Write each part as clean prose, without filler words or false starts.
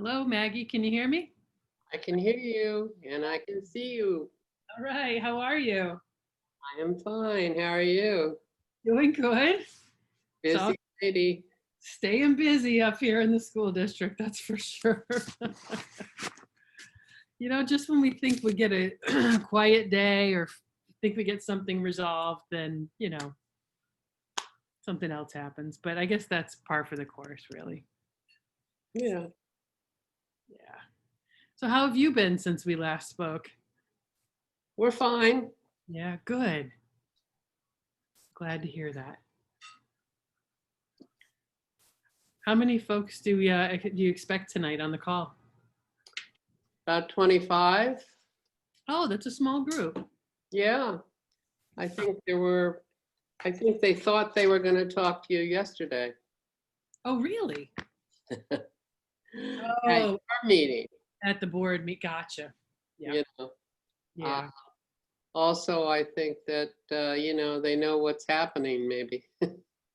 Hello, Maggie. Can you hear me? I can hear you and I can see you. All right. How are you? I am fine. How are you? Doing good. So Busy lady. staying busy up here in the school district, that's for sure. Just when we think we get a quiet day or think we get something resolved, then, something else happens. But I guess that's par for the course, really. Yeah. Yeah. So how have you been since we last spoke? We're fine. Yeah, good. Glad to hear that. How many folks do you expect tonight on the call? About 25. Oh, that's a small group. Yeah. I think I think they thought they were going to talk to you yesterday Oh, really? at Oh, your meeting, at the board meet. Gotcha. Yeah. you know. Uh, Yeah. Also, I think that, they know what's happening maybe.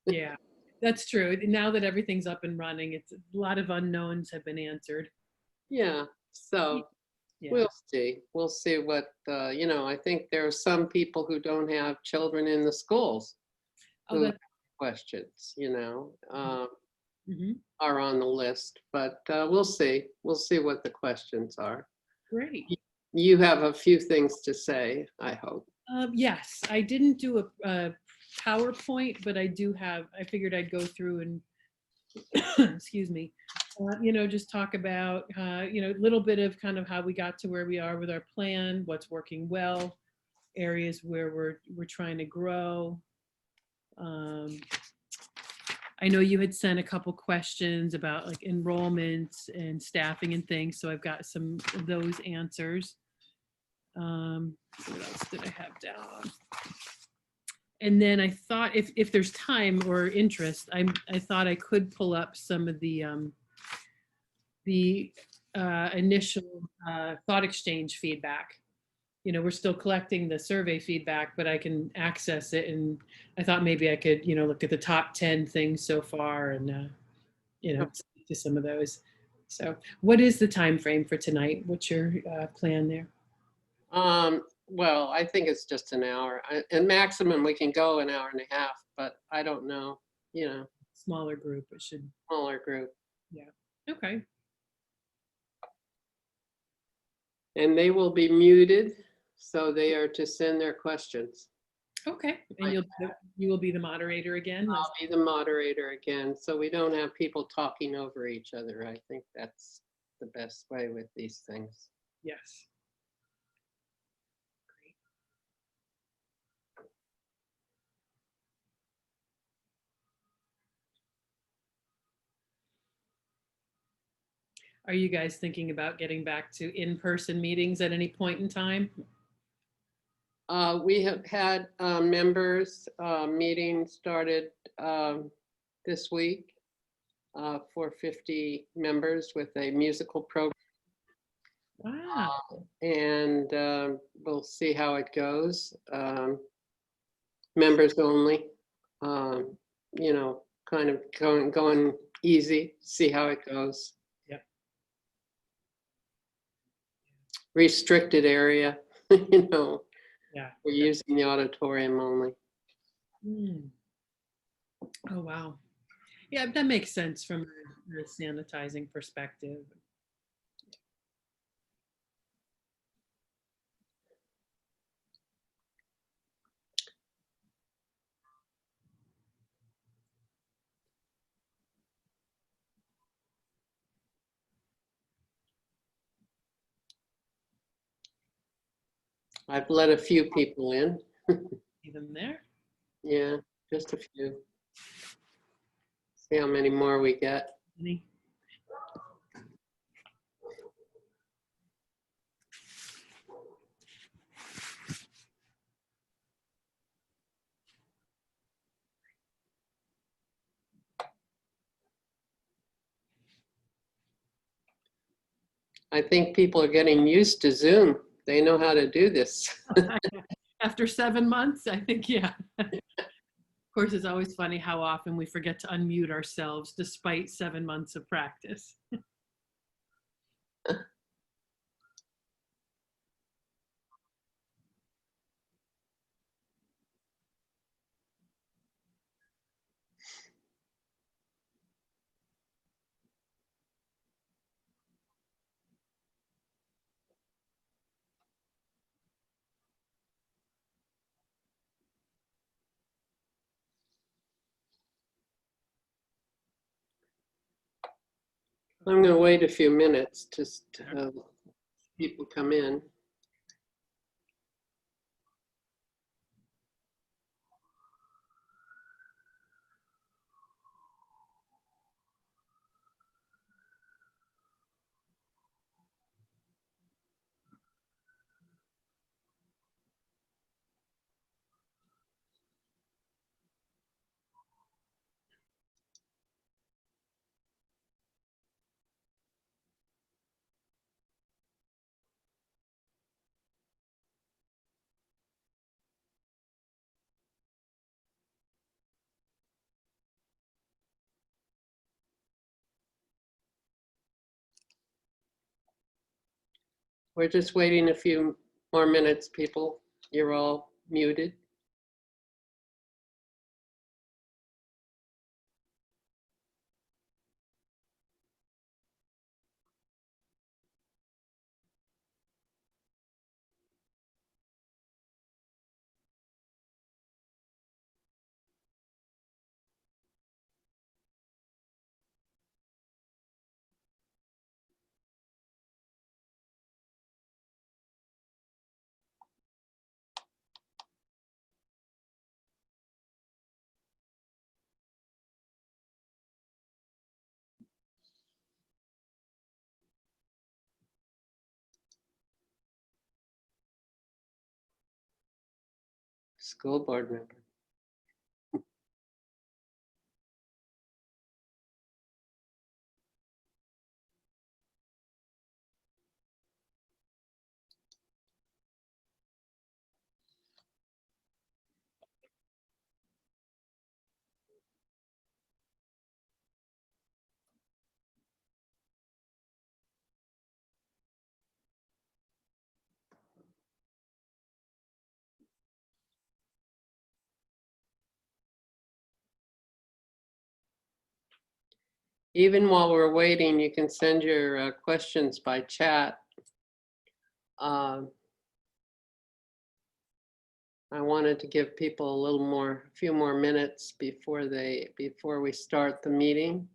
Yeah. That's true. Now that everything's up and running, it's a lot of unknowns have been answered. Yeah. So Yeah. we'll see. We'll see what, I think there are some people who don't have children in the schools Oh, who have that's questions, mhm. are on the list, but we'll see. We'll see what the questions are. Great. You have a few things to say, I hope. Yes, I didn't do a PowerPoint, but I figured I'd go through and, excuse me, just talk about, a little bit of kind of how we got to where we are with our plan, what's working well, areas where we're trying to grow. Um, I know you had sent a couple questions about like enrollments and staffing and things, so I've got some of those answers. What else did I have down? And then I thought if there's time or interest, I thought I could pull up some of the initial thought exchange feedback. We're still collecting the survey feedback, but I can access it. And I thought maybe I could, look at the top 10 things so far and, speak to some of those. So what is the time frame for tonight? What's your plan there? Well, I think it's just an hour. And maximum we can go an hour and a half, but I don't know, Smaller group, it should, smaller group. yeah. Okay. And they will be muted, so they are to send their questions. Okay. And Like you will be the moderator again? I'll be the moderator again, so we don't have people talking over each other. I think that's the best way with these things. Yes. Great. Are you guys thinking about getting back to in-person meetings at any point in time? We have had members meeting started this week for 50 members with a musical program. Wow. And we'll see how it goes. Members only, um, kind of going easy, see how it goes. Yep. Restricted area, Yeah. we're using the auditorium only. Mm. Oh, wow. Yeah, that makes sense from the sanitizing perspective. I've let a few people in. Even there? Yeah, just a few. See how many more we get. Any? I think people are getting used to Zoom. They know how to do this. After 7 months, I think, yeah. Of course, it's always funny how often we forget to unmute ourselves despite 7 months of practice. I'm going to wait a few minutes to people come in. We're just waiting a few more minutes, people. You're all muted. School board member. Even while we're waiting, you can send your questions by chat. I wanted to give people a few more minutes before we start the meeting.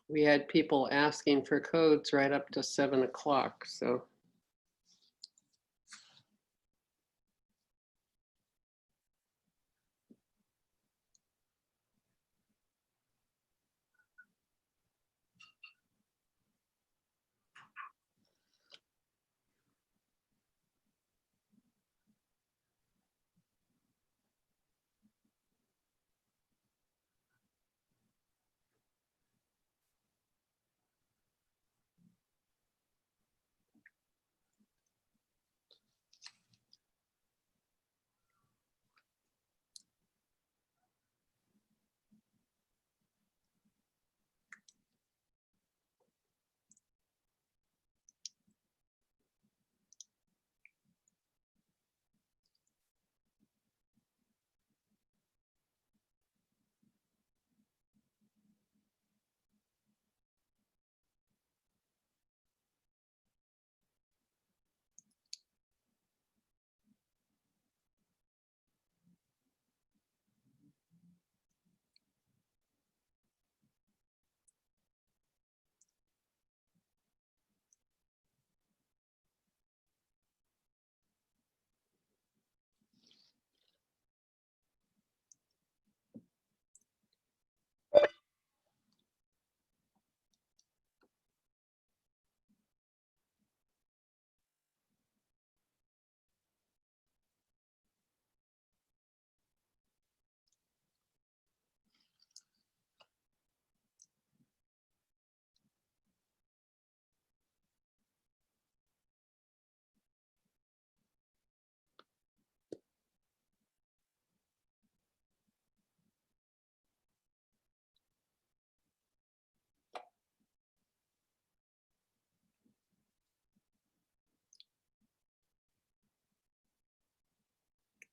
We had people asking for codes right up to 7 o'clock, so.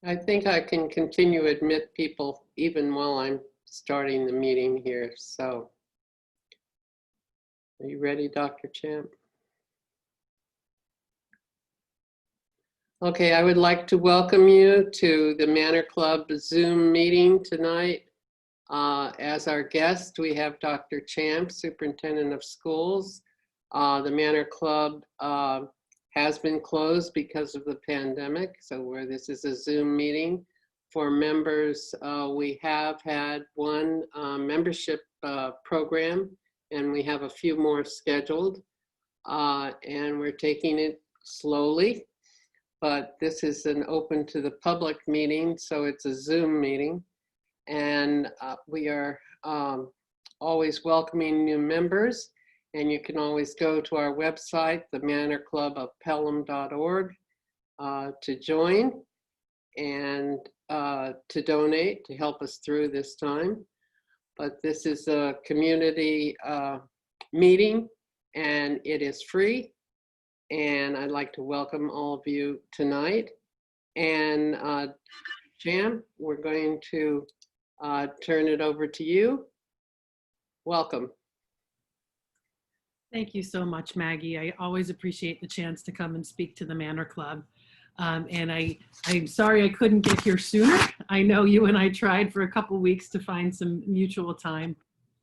I think I can continue to admit people even while I'm starting the meeting here. So, are you ready, Dr. Champ? Okay, I would like to welcome you to the Manor Club Zoom meeting tonight. As our guest, we have Dr. Champ, Superintendent of Schools. The Manor Club has been closed because of the pandemic, so this is a Zoom meeting. For members, we have had one membership program, and we have a few more scheduled, and we're taking it slowly. But this is an open to the public meeting, so it's a Zoom meeting. And we are always welcoming new members. And you can always go to our website, the Manor Club of Pelham.org, to join and to donate to help us through this time. But this is a community meeting, and it is free. And I'd like to welcome all of you tonight. And Jan, we're going to turn it over to you. Welcome. Thank you so much, Maggie. I always appreciate the chance to come and speak to the Manor Club. And I'm sorry I couldn't get here sooner. I know you and I tried for a couple weeks to find some mutual time,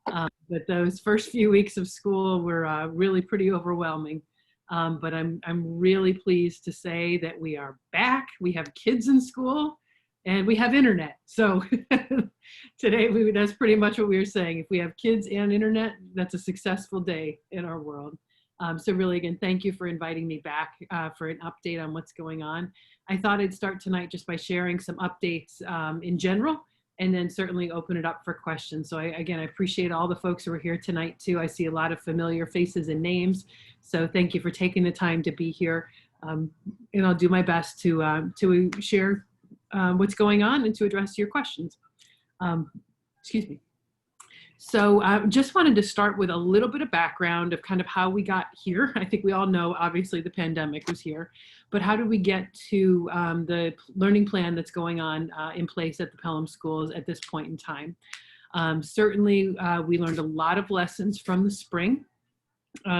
but those first few weeks of school were really pretty overwhelming. But I'm really pleased to say that we are back. We have kids in school and we have internet. So today that's pretty much what we were saying. If we have kids and internet, that's a successful day in our world. So really, again, thank you for inviting me back for an update on what's going on. I thought I'd start tonight just by sharing some updates in general, and then certainly open it up for questions. So again, I appreciate all the folks who are here tonight too. I see a lot of familiar faces and names. So thank you for taking the time to be here. And I'll do my best to share what's going on and to address your questions. Excuse me. So I just wanted to start with a little bit of background of kind of how we got here. I think we all know, obviously, the pandemic was here, but how did we get to the learning plan that's going on in place at the Pelham schools at this point in time? Certainly, we learned a lot of lessons from the spring.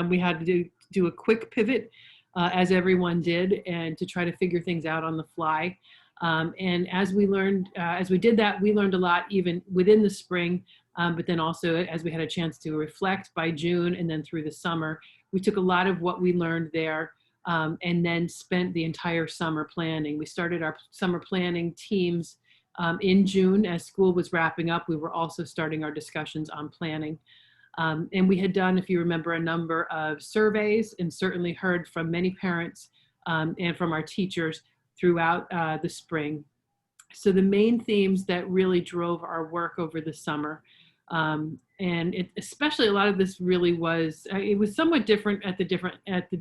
We had to do a quick pivot, as everyone did, and to try to figure things out on the fly. And as we did that, we learned a lot even within the spring. But then also, as we had a chance to reflect by June and then through the summer, we took a lot of what we learned there and then spent the entire summer planning. We started our summer planning teams in June as school was wrapping up. We were also starting our discussions on planning. And we had done, if you remember, a number of surveys and certainly heard from many parents and from our teachers throughout the spring. So the main themes that really drove our work over the summer, and especially a lot of this really was, it was somewhat different at the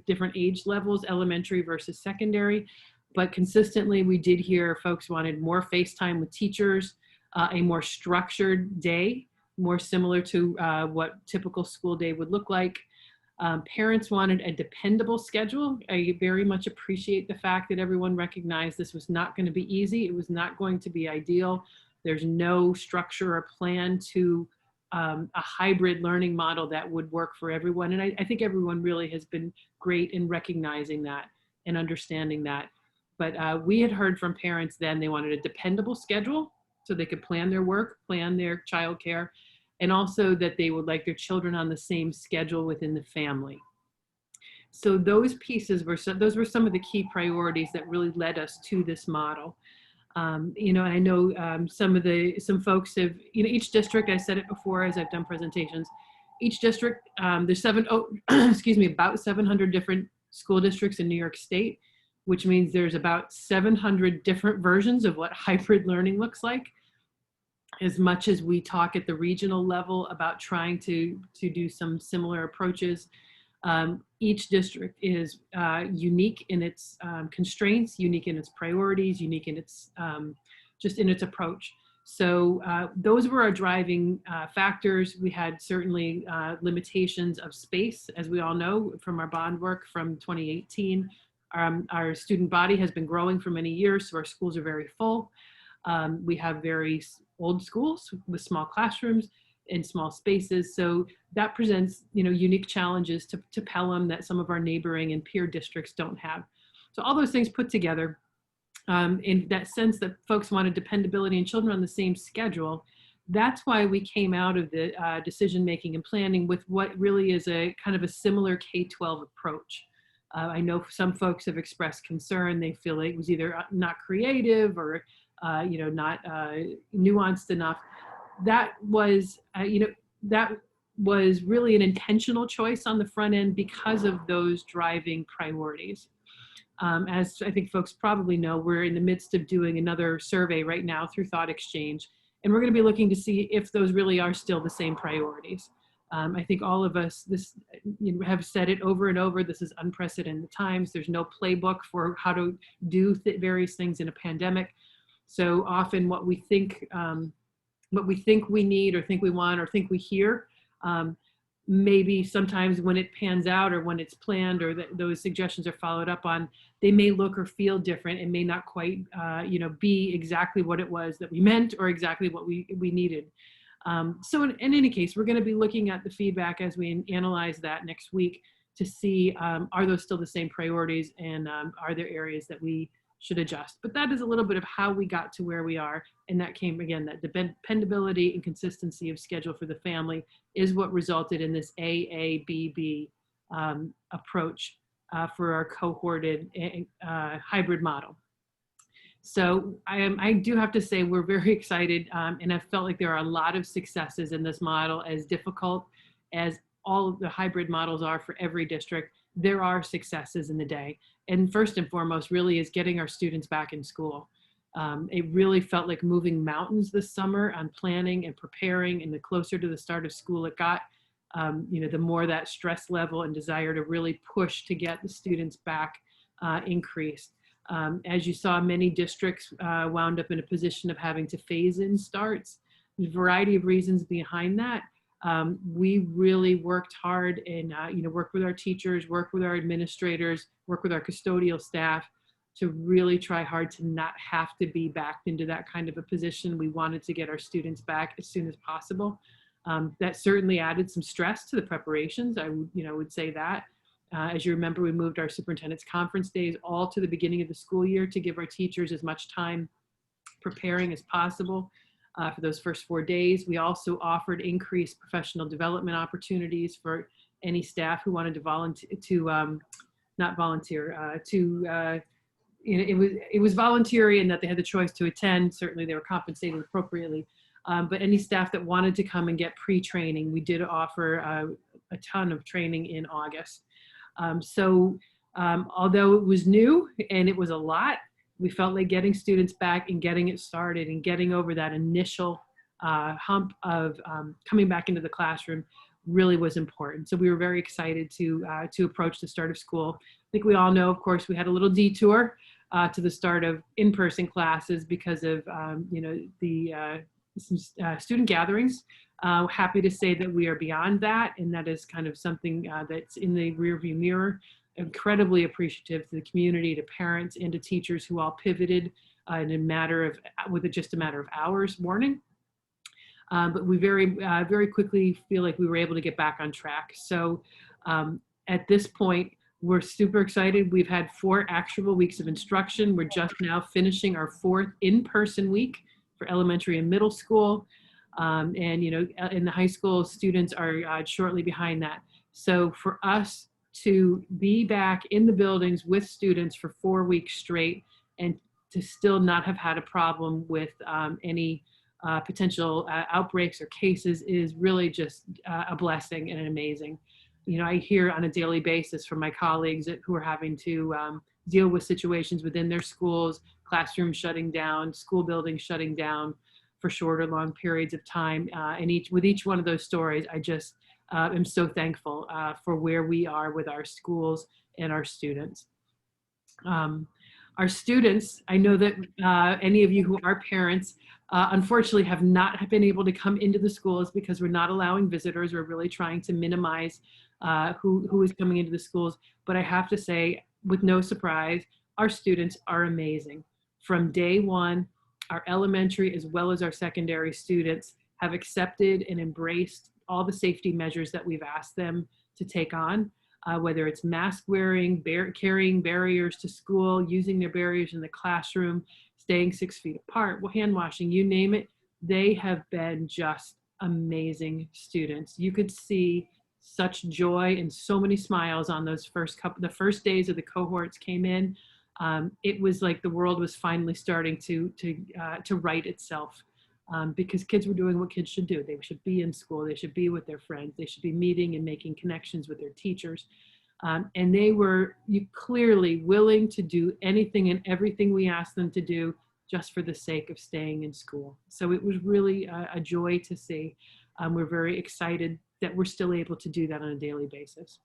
different age levels, elementary versus secondary, but consistently we did hear folks wanted more face time with teachers, a more structured day, more similar to what typical school day would look like. Parents wanted a dependable schedule. I very much appreciate the fact that everyone recognized this was not going to be easy. It was not going to be ideal. There's no structure or plan to a hybrid learning model that would work for everyone. And I think everyone really has been great in recognizing that and understanding that. But we had heard from parents then they wanted a dependable schedule so they could plan their work, plan their childcare, and also that they would like their children on the same schedule within the family. So those pieces those were some of the key priorities that really led us to this model. You know, I know some folks have, you know, each district, I said it before as I've done presentations, each district, there's about 700 different school districts in New York State, which means there's about 700 different versions of what hybrid learning looks like. As much as we talk at the regional level about trying to do some similar approaches, each district is unique in its constraints, unique in its priorities, unique in its just in its approach. So those were our driving factors. We had certainly limitations of space, as we all know from our bond work from 2018. Our student body has been growing for many years, so our schools are very full. We have very old schools with small classrooms and small spaces. So that presents, unique challenges to Pelham that some of our neighboring and peer districts don't have. So all those things put together, in that sense that folks wanted dependability and children on the same schedule. That's why we came out of the decision making and planning with what really is a kind of a similar K-12 approach. I know some folks have expressed concern. They feel like it was either not creative or not nuanced enough. That was, that was really an intentional choice on the front end because of those driving priorities. As I think folks probably know, we're in the midst of doing another survey right now through Thought Exchange, and we're going to be looking to see if those really are still the same priorities. I think all of us have said it over and over. This is unprecedented times. There's no playbook for how to do various things in a pandemic. So often what we think we need or think we want or think we hear, maybe sometimes when it pans out or when it's planned or those suggestions are followed up on, they may look or feel different and may not quite be exactly what it was that we meant or exactly what we needed. So in any case, we're going to be looking at the feedback as we analyze that next week to see, are those still the same priorities, and are there areas that we should adjust. But that is a little bit of how we got to where we are. And that came, again, that dependability and consistency of schedule for the family is what resulted in this AABB approach for our cohorted hybrid model. So I do have to say we're very excited, and I felt like there are a lot of successes in this model. As difficult as all of the hybrid models are for every district, there are successes in the day. And first and foremost really is getting our students back in school. It really felt like moving mountains this summer on planning and preparing, and the closer to the start of school it got, the more that stress level and desire to really push to get the students back increased. As you saw, many districts wound up in a position of having to phase in starts. There's a variety of reasons behind that. We really worked hard and worked with our teachers, worked with our administrators, worked with our custodial staff to really try hard to not have to be backed into that kind of a position. We wanted to get our students back as soon as possible. That certainly added some stress to the preparations. I would say that. As you remember, we moved our superintendent's conference days all to the beginning of the school year to give our teachers as much time preparing as possible for those first 4 days. We also offered increased professional development opportunities for any staff who wanted to volunteer, it was voluntary in that they had the choice to attend. Certainly they were compensated appropriately. But any staff that wanted to come and get pre-training, we did offer a ton of training in August. Although it was new and it was a lot, we felt like getting students back and getting it started and getting over that initial hump of coming back into the classroom really was important. So we were very excited to approach the start of school. I think we all know, of course, we had a little detour to the start of in-person classes because of student gatherings. Happy to say that we are beyond that, and that is kind of something that's in the rearview mirror. Incredibly appreciative to the community, to parents, and to teachers who all pivoted with just a matter of hours warning. But we very quickly feel like we were able to get back on track. So at this point, we're super excited. We've had 4 actual weeks of instruction. We're just now finishing our 4th in-person week for elementary and middle school. And in the high school, students are shortly behind that. So for us to be back in the buildings with students for 4 weeks straight and to still not have had a problem with any potential outbreaks or cases is really just a blessing and an amazing. I hear on a daily basis from my colleagues who are having to deal with situations within their schools, classrooms shutting down, school buildings shutting down for short or long periods of time. And with each one of those stories, I just am so thankful for where we are with our schools and our students. Our students, I know that any of you who are parents, unfortunately have not been able to come into the schools because we're not allowing visitors. We're really trying to minimize who is coming into the schools. But I have to say, with no surprise, our students are amazing. From day one, our elementary as well as our secondary students have accepted and embraced all the safety measures that we've asked them to take on, whether it's mask wearing, carrying barriers to school, using their barriers in the classroom, staying 6 feet apart, hand washing, you name it. They have been just amazing students. You could see such joy and so many smiles on those the first days of the cohorts came in. It was like the world was finally starting to right itself, because kids were doing what kids should do. They should be in school. They should be with their friends. They should be meeting and making connections with their teachers. And they were clearly willing to do anything and everything we asked them to do just for the sake of staying in school. So it was really a joy to see. We're very excited that we're still able to do that on a daily basis.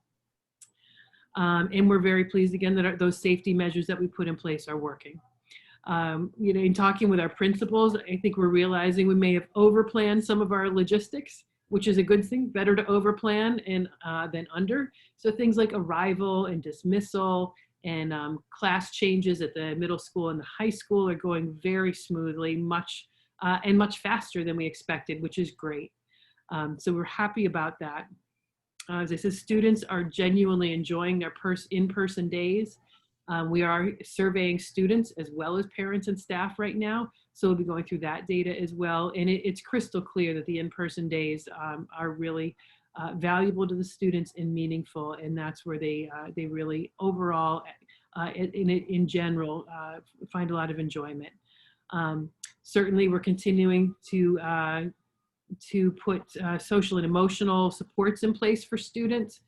And we're very pleased again that those safety measures that we put in place are working. In talking with our principals, I think we're realizing we may have overplanned some of our logistics, which is a good thing. Better to overplan than under. So things like arrival and dismissal and class changes at the middle school and the high school are going very smoothly, much faster than we expected, which is great. So we're happy about that. As I said, students are genuinely enjoying their in-person days. We are surveying students as well as parents and staff right now. So we'll be going through that data as well. And it's crystal clear that the in-person days are really valuable to the students and meaningful. And that's where they really overall, in general, find a lot of enjoyment. Certainly we're continuing to put social and emotional supports in place for students,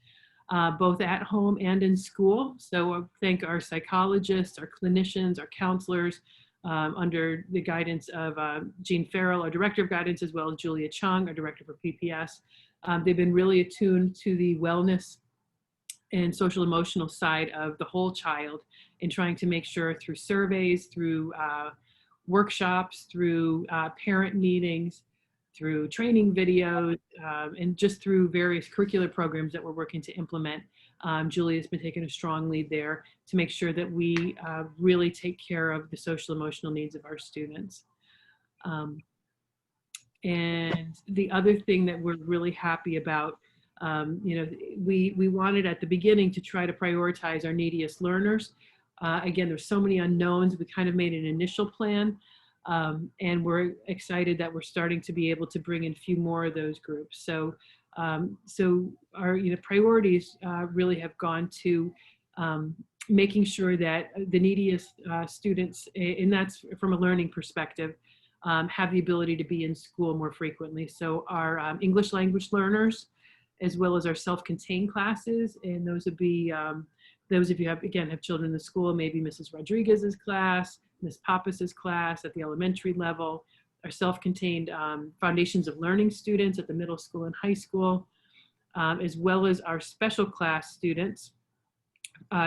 both at home and in school. So I thank our psychologists, our clinicians, our counselors, under the guidance of Jean Farrell, our Director of Guidance, as well as Julia Chung, our Director for PPS. They've been really attuned to the wellness and social emotional side of the whole child, and trying to make sure through surveys, through workshops, through parent meetings, through training videos, and just through various curricular programs that we're working to implement. Julia's been taking a strong lead there to make sure that we really take care of the social emotional needs of our students. And the other thing that we're really happy about, we wanted at the beginning to try to prioritize our neediest learners. Again, there's so many unknowns. We kind of made an initial plan. And we're excited that we're starting to be able to bring in a few more of those groups. So, our priorities really have gone to making sure that the neediest students, and that's from a learning perspective, have the ability to be in school more frequently. So our English language learners, as well as our self-contained classes, and those would be those if you have children in the school, maybe Mrs. Rodriguez's class, Ms. Pappas's class at the elementary level, our self-contained Foundations of Learning students at the middle school and high school, as well as our special class students,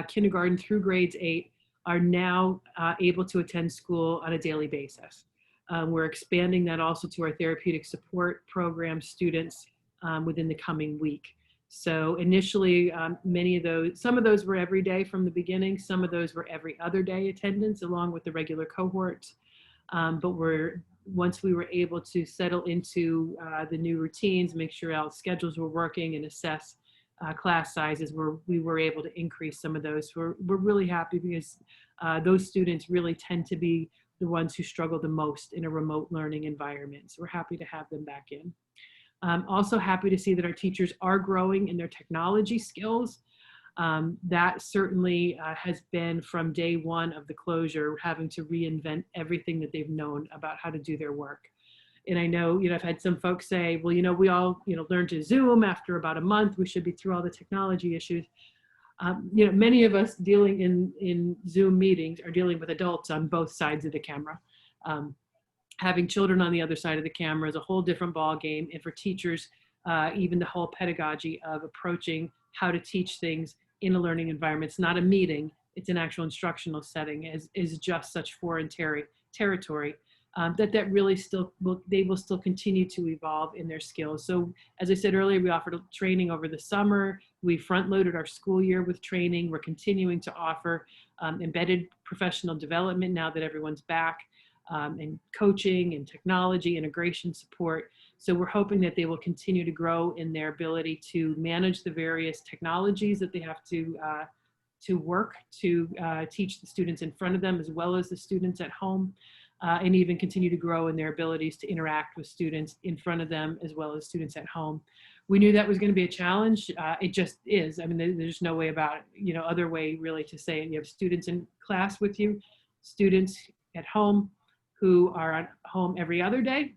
kindergarten through grades 8, are now able to attend school on a daily basis. We're expanding that also to our therapeutic support program students within the coming week. So initially, some of those were every day from the beginning. Some of those were every other day attendance along with the regular cohorts. But once we were able to settle into the new routines, make sure our schedules were working and assess class sizes, we were able to increase some of those. We're really happy because those students really tend to be the ones who struggle the most in a remote learning environment. So we're happy to have them back in. Also happy to see that our teachers are growing in their technology skills. That certainly has been from day one of the closure, having to reinvent everything that they've known about how to do their work. And I know, I've had some folks say, well, we all, learned to Zoom after about a month, we should be through all the technology issues. Many of us dealing in Zoom meetings are dealing with adults on both sides of the camera. Having children on the other side of the camera is a whole different ball game. And for teachers, even the whole pedagogy of approaching how to teach things in a learning environment. It's not a meeting, it's an actual instructional setting, is just such foreign territory. that really still they will still continue to evolve in their skills. So as I said earlier, we offered training over the summer. We front loaded our school year with training. We're continuing to offer embedded professional development now that everyone's back, and coaching and technology integration support. So we're hoping that they will continue to grow in their ability to manage the various technologies that they have to work to teach the students in front of them as well as the students at home, and even continue to grow in their abilities to interact with students in front of them as well as students at home. We knew that was going to be a challenge. It just is. I mean, there's no way about it, other way really to say it. You have students in class with you, students at home who are at home every other day,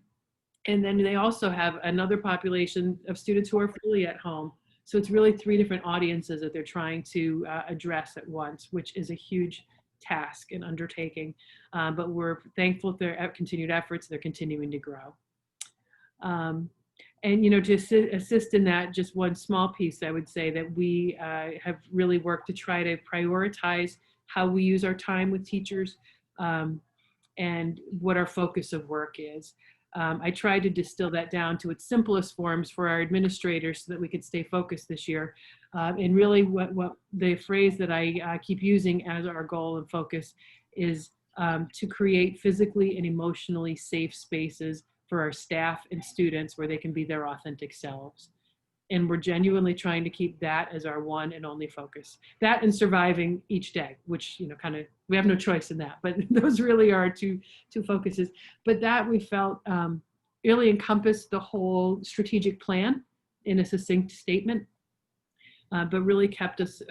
and then they also have another population of students who are fully at home. So it's really 3 different audiences that they're trying to address at once, which is a huge task and undertaking. But we're thankful for their continued efforts. They're continuing to grow. And to assist in that, just one small piece, I would say that we have really worked to try to prioritize how we use our time with teachers, and what our focus of work is. I tried to distill that down to its simplest forms for our administrators so that we could stay focused this year. And really what the phrase that I keep using as our goal and focus is to create physically and emotionally safe spaces for our staff and students where they can be their authentic selves. And we're genuinely trying to keep that as our one and only focus. That and surviving each day, which, kind of, we have no choice in that, but those really are two focuses. But that we felt really encompassed the whole strategic plan in a succinct statement, but really kept us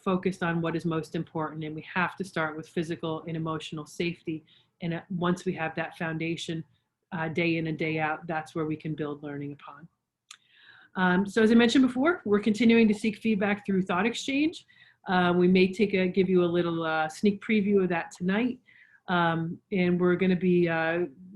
focused on what is most important. And we have to start with physical and emotional safety. And once we have that foundation, day in and day out, that's where we can build learning upon. So as I mentioned before, we're continuing to seek feedback through Thought Exchange. We may give you a little sneak preview of that tonight. And we're going to be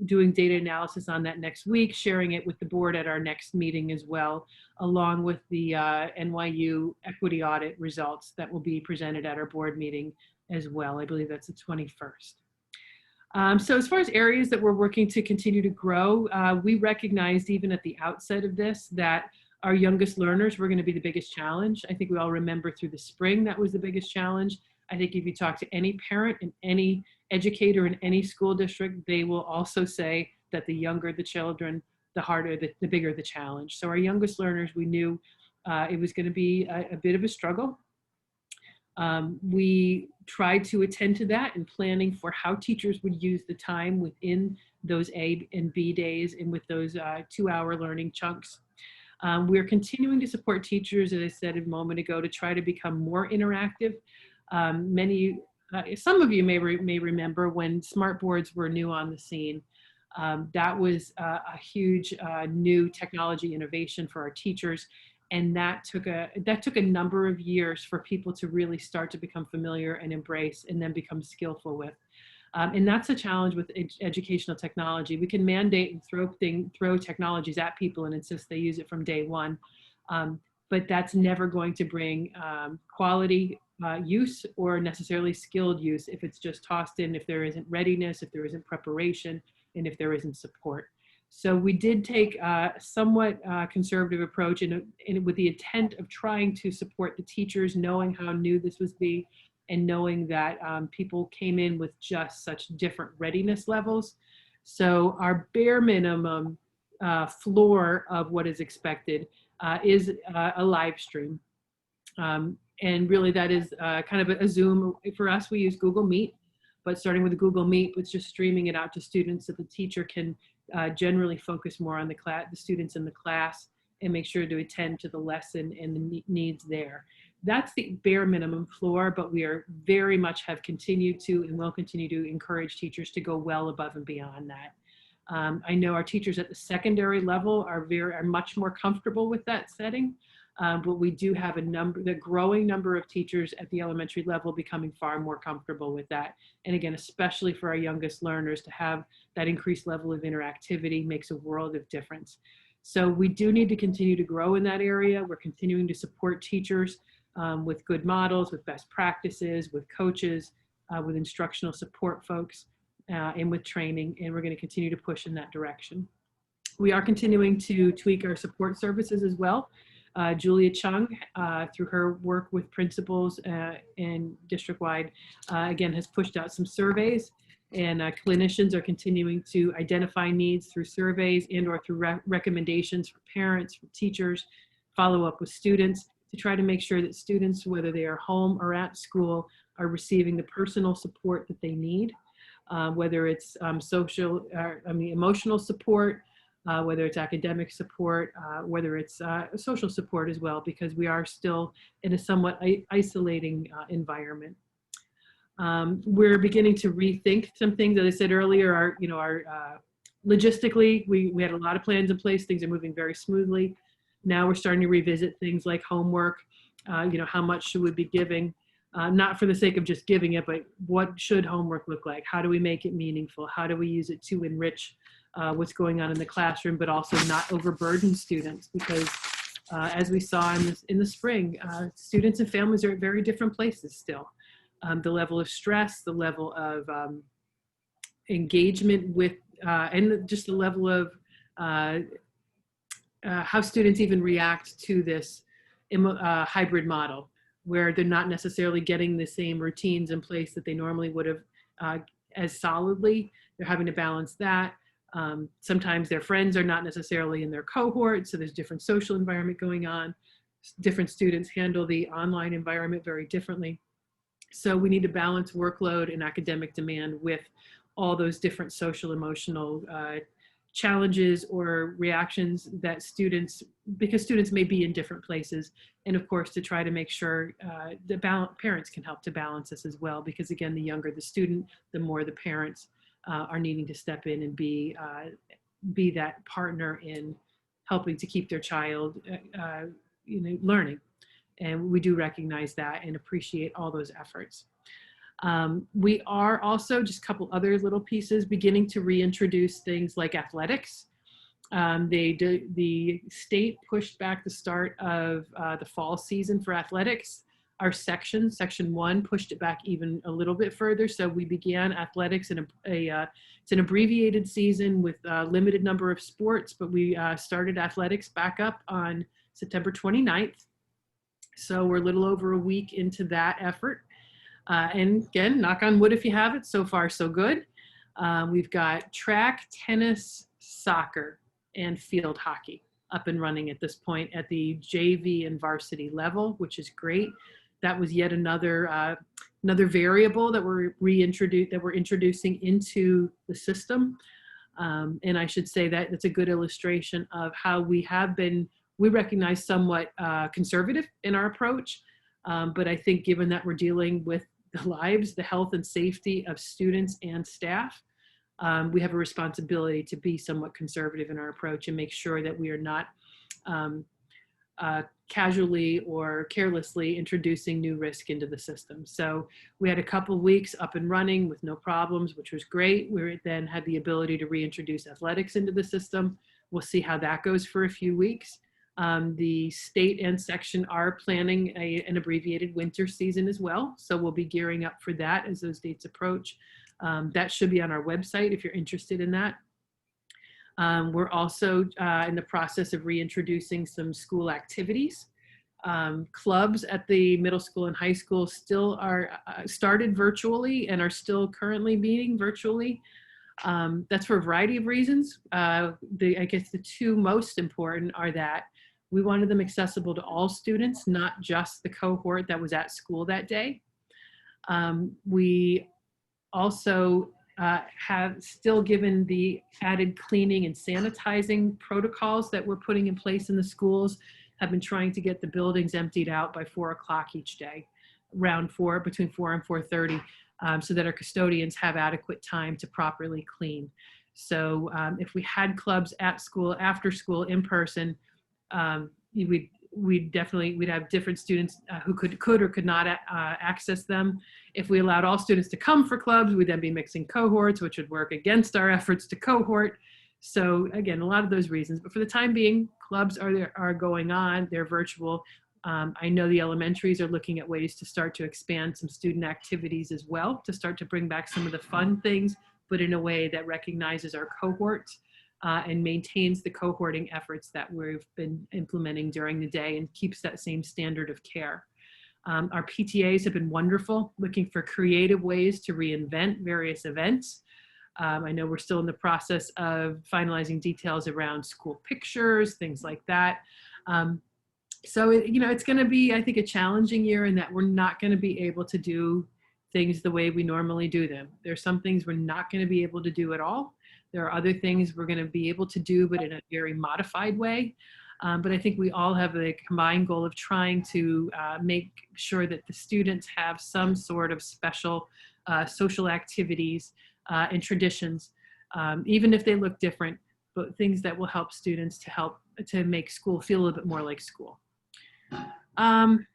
doing data analysis on that next week, sharing it with the board at our next meeting as well, along with the NYU equity audit results that will be presented at our board meeting as well. I believe that's the 21st. So as far as areas that we're working to continue to grow, we recognized even at the outset of this that our youngest learners were going to be the biggest challenge. I think we all remember through the spring that was the biggest challenge. I think if you talk to any parent and any educator in any school district, they will also say that the younger the children, the harder, the bigger the challenge. So our youngest learners, we knew it was going to be a bit of a struggle. We tried to attend to that in planning for how teachers would use the time within those A and B days and with those 2-hour learning chunks. We're continuing to support teachers, as I said a moment ago, to try to become more interactive. Some of you may remember when smart boards were new on the scene. That was a huge new technology innovation for our teachers. And that took a number of years for people to really start to become familiar and embrace and then become skillful with. And that's a challenge with educational technology. We can mandate and throw technologies at people and insist they use it from day one. But that's never going to bring quality use or necessarily skilled use if it's just tossed in, if there isn't readiness, if there isn't preparation, and if there isn't support. So we did take a somewhat conservative approach and with the intent of trying to support the teachers, knowing how new this was and knowing that people came in with just such different readiness levels. So our bare minimum floor of what is expected is a live stream. And really that is kind of a Zoom. For us, we use Google Meet, but starting with Google Meet, it's just streaming it out to students so the teacher can generally focus more on the students in the class and make sure to attend to the lesson and the needs there. That's the bare minimum floor, but we are very much have continued to and will continue to encourage teachers to go well above and beyond that. I know our teachers at the secondary level are much more comfortable with that setting, but we do have the growing number of teachers at the elementary level becoming far more comfortable with that. And again, especially for our youngest learners, to have that increased level of interactivity makes a world of difference. So we do need to continue to grow in that area. We're continuing to support teachers with good models, with best practices, with coaches, with instructional support folks. and with training, and we're going to continue to push in that direction. We are continuing to tweak our support services as well. Julia Chung, through her work with principals and district-wide, again, has pushed out some surveys, and clinicians are continuing to identify needs through surveys and or through recommendations for parents, for teachers, follow up with students to try to make sure that students, whether they are home or at school, are receiving the personal support that they need, whether it's emotional support, whether it's academic support, whether it's social support as well, because we are still in a somewhat isolating environment. We're beginning to rethink some things. As I said earlier, logistically, we had a lot of plans in place. Things are moving very smoothly. Now we're starting to revisit things like homework. How much should we be giving? Not for the sake of just giving it, but what should homework look like? How do we make it meaningful? How do we use it to enrich what's going on in the classroom, but also not overburden students? Because as we saw in the spring, students and families are at very different places still. The level of stress, the level of engagement with, and just the level of how students even react to this hybrid model, where they're not necessarily getting the same routines in place that they normally would have as solidly. They're having to balance that. Sometimes their friends are not necessarily in their cohort, so there's different social environment going on. Different students handle the online environment very differently. So we need to balance workload and academic demand with all those different social, emotional challenges or reactions that because students may be in different places. And of course, to try to make sure parents can help to balance this as well, because again, the younger the student, the more the parents are needing to step in and be that partner in helping to keep their child learning. And we do recognize that and appreciate all those efforts. We are also, just a couple other little pieces, beginning to reintroduce things like athletics. The state pushed back the start of the fall season for athletics. Our section 1, pushed it back even a little bit further. So we began athletics in it's an abbreviated season with a limited number of sports, but we started athletics back up on September 29th. So we're a little over a week into that effort. And again, knock on wood if you have it, so far so good. We've got track, tennis, soccer, and field hockey up and running at this point at the JV and varsity level, which is great. That was yet another variable that we're introducing into the system. And I should say that it's a good illustration of how we recognize somewhat conservative in our approach. But I think given that we're dealing with the lives, the health and safety of students and staff, we have a responsibility to be somewhat conservative in our approach and make sure that we are not casually or carelessly introducing new risk into the system. So we had a couple weeks up and running with no problems, which was great. We then had the ability to reintroduce athletics into the system. We'll see how that goes for a few weeks. The state and section are planning an abbreviated winter season as well. So we'll be gearing up for that as those dates approach. That should be on our website if you're interested in that. We're also in the process of reintroducing some school activities. Clubs at the middle school and high school still are started virtually and are still currently meeting virtually. That's for a variety of reasons. I guess the two most important are that we wanted them accessible to all students, not just the cohort that was at school that day. We also have still, given the added cleaning and sanitizing protocols that we're putting in place in the schools, have been trying to get the buildings emptied out by 4 o'clock each day, between 4 and 4:30. So that our custodians have adequate time to properly clean. So if we had clubs at school, after school, in person, we'd have different students who could or could not access them. If we allowed all students to come for clubs, we'd then be mixing cohorts, which would work against our efforts to cohort. So again, a lot of those reasons, but for the time being, clubs are going on, they're virtual. I know the elementaries are looking at ways to start to expand some student activities as well, to start to bring back some of the fun things, but in a way that recognizes our cohort and maintains the cohorting efforts that we've been implementing during the day and keeps that same standard of care. Our PTAs have been wonderful, looking for creative ways to reinvent various events. I know we're still in the process of finalizing details around school pictures, things like that. So, it's going to be, I think, a challenging year in that we're not going to be able to do things the way we normally do them. There's some things we're not going to be able to do at all. There are other things we're going to be able to do, but in a very modified way. But I think we all have a combined goal of trying to make sure that the students have some sort of special social activities and traditions, even if they look different, but things that will help students to make school feel a little bit more like school.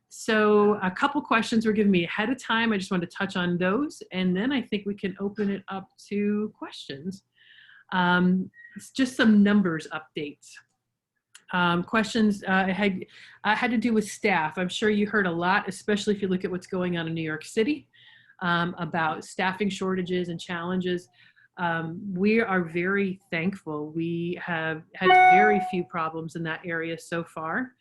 So a couple questions were given me ahead of time. I just wanted to touch on those, and then I think we can open it up to questions. It's just some numbers updates. Questions had to do with staff. I'm sure you heard a lot, especially if you look at what's going on in New York City, about staffing shortages and challenges. We are very thankful. We have had very few problems in that area so far.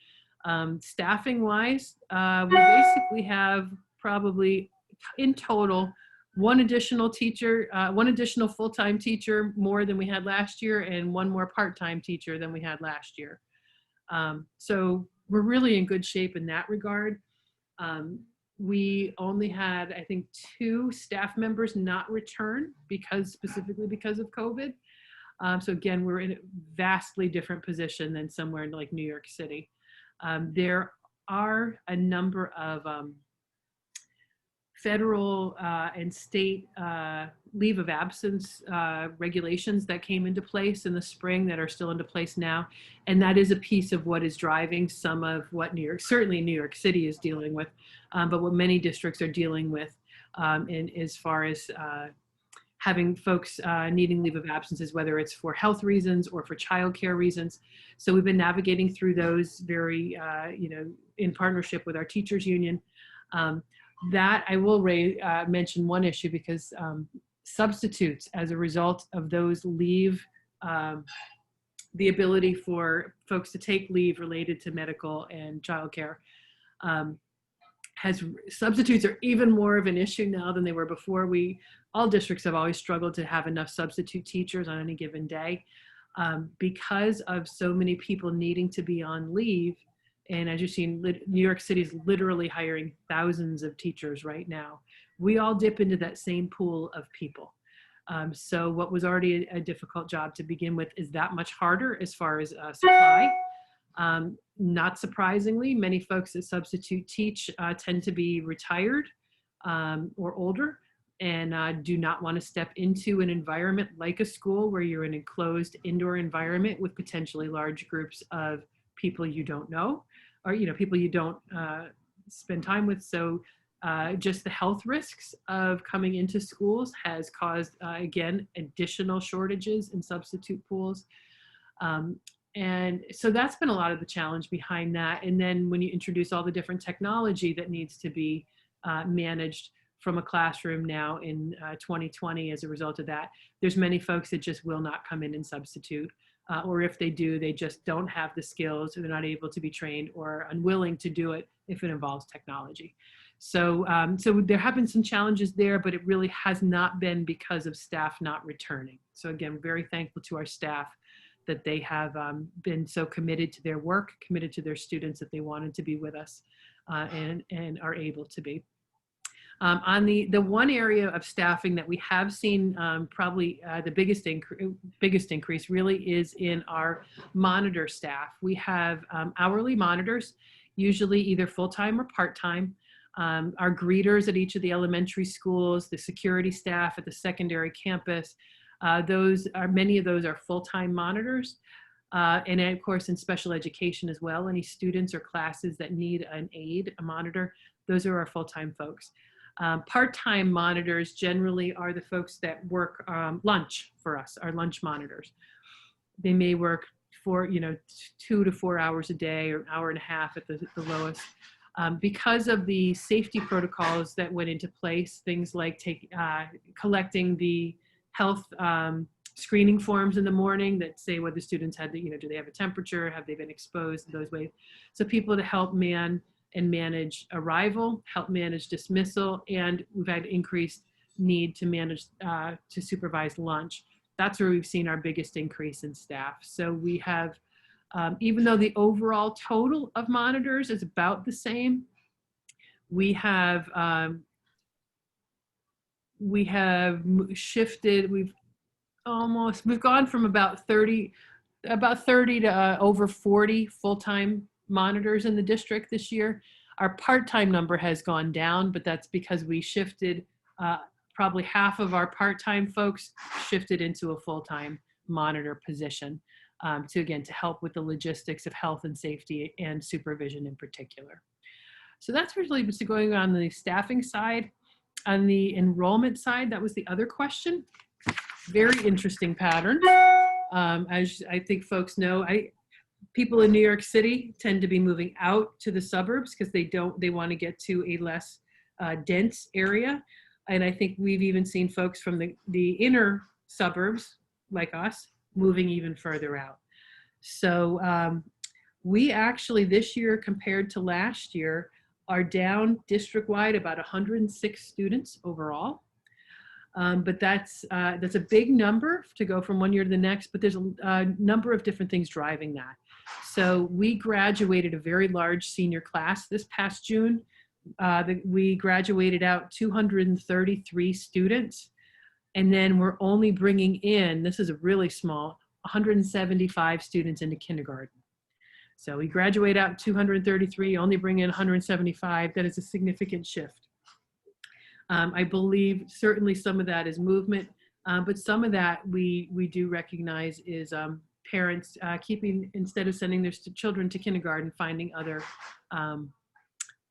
Staffing wise, we basically have probably in total one additional teacher, one additional full-time teacher more than we had last year, and one more part-time teacher than we had last year. So we're really in good shape in that regard. We only had, I think, 2 staff members not return specifically because of COVID. So again, we're in a vastly different position than somewhere in like New York City. There are a number of federal and state leave of absence regulations that came into place in the spring that are still into place now. And that is a piece of what is driving some of what certainly New York City is dealing with, but what many districts are dealing with as far as having folks needing leave of absences, whether it's for health reasons or for childcare reasons. So we've been navigating through those very, in partnership with our teachers union. That I will mention one issue because substitutes, as a result of those leave, the ability for folks to take leave related to medical and childcare, substitutes are even more of an issue now than they were before. All districts have always struggled to have enough substitute teachers on any given day because of so many people needing to be on leave. And as you've seen, New York City is literally hiring thousands of teachers right now. We all dip into that same pool of people. So what was already a difficult job to begin with is that much harder as far as supply. Not surprisingly, many folks that substitute teach tend to be retired or older and do not want to step into an environment like a school where you're in an enclosed indoor environment with potentially large groups of people you don't know, or people you don't spend time with. So just the health risks of coming into schools has caused, again, additional shortages in substitute pools. And so that's been a lot of the challenge behind that. And then when you introduce all the different technology that needs to be managed from a classroom now in 2020 as a result of that, there's many folks that just will not come in and substitute. Or if they do, they just don't have the skills, or they're not able to be trained or unwilling to do it if it involves technology. So, so there have been some challenges there, but it really has not been because of staff not returning. So again, very thankful to our staff that they have been so committed to their work, committed to their students, that they wanted to be with us and are able to be. On the one area of staffing that we have seen probably the biggest increase really is in our monitor staff. We have hourly monitors, usually either full-time or part-time. Our greeters at each of the elementary schools, the security staff at the secondary campus, many of those are full-time monitors. And of course in special education as well, any students or classes that need an aide, a monitor, those are our full-time folks. Part-time monitors generally are the folks that work lunch for us, our lunch monitors. They may work for 2 to 4 hours a day, or an hour and a half at the lowest. Because of the safety protocols that went into place, things like collecting the health screening forms in the morning that say whether students had, do they have a temperature, have they been exposed, those ways. So people to help manage arrival, help manage dismissal, and we've had increased need to manage, to supervise lunch. That's where we've seen our biggest increase in staff. So we have, even though the overall total of monitors is about the same, we have shifted, we've gone from about 30 to over 40 full-time monitors in the district this year. Our part-time number has gone down, but that's because we shifted, probably half of our part-time folks shifted into a full-time monitor position, to help with the logistics of health and safety and supervision in particular. So that's really what's going on the staffing side. On the enrollment side, that was the other question. Very interesting pattern. As I think folks know, people in New York City tend to be moving out to the suburbs because they want to get to a less dense area. And I think we've even seen folks from the inner suburbs, like us, moving even further out. So we actually this year compared to last year are down district-wide about 106 students overall. But that's a big number to go from one year to the next, but there's a number of different things driving that. So we graduated a very large senior class this past June. We graduated out 233 students, and then we're only bringing in, this is a really small, 175 students into kindergarten. So we graduate out 233, only bring in 175. That is a significant shift. I believe certainly some of that is movement, but some of that we do recognize is parents instead of sending their children to kindergarten, finding other,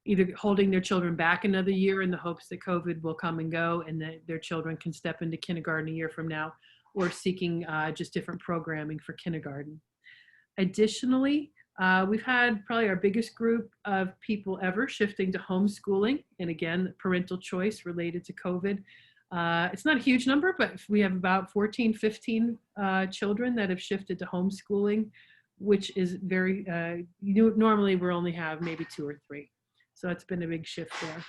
either holding their children back another year in the hopes that COVID will come and go and that their children can step into kindergarten a year from now, or seeking just different programming for kindergarten. Additionally, we've had probably our biggest group of people ever shifting to homeschooling. And again, parental choice related to COVID. It's not a huge number, but we have about 14, 15 children that have shifted to homeschooling, which is very, normally we only have maybe 2 or 3. So it's been a big shift there.